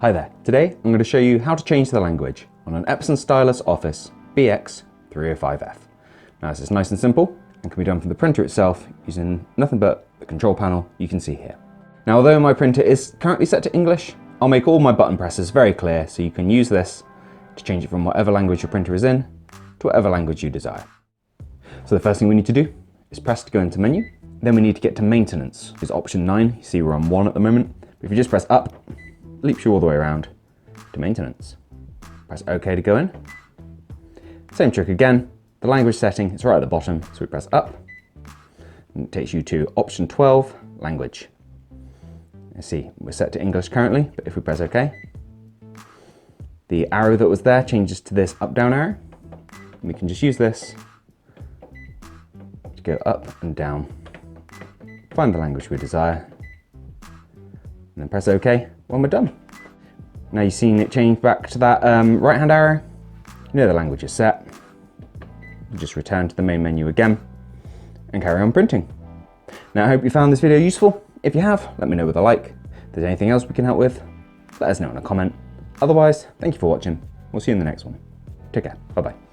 Hi there, today I'm going to show you how to change the language on an Epson Stylus Office BX305F. Now this is nice and simple and can be done from the printer itself using nothing but the control panel you can see here. Now although my printer is currently set to English, I'll make all my button presses very clear so you can use this to change it from whatever language your printer is in to whatever language you desire. So the first thing we need to do is press to go into menu, then we need to get to maintenance, which is option 9, you see we're on 1 at the moment, but if you just press up, leaps you all the way around to maintenance. Press OK to go in. Same trick again, the language setting is right at the bottom, so we press up, and it takes you to option 12, language. You see, we're set to English currently, but if we press OK, the arrow that was there changes to this up-down arrow, and we can just use this to go up and down, find the language we desire, and then press OK when we're done. Now you've seen it change back to that right-hand arrow. You know the language is set. You just return to the main menu again and carry on printing. Now I hope you found this video useful. If you have, let me know with a like. If there's anything else we can help with, let us know in a comment. Otherwise, thank you for watching. We'll see you in the next one. Take care. Bye-bye.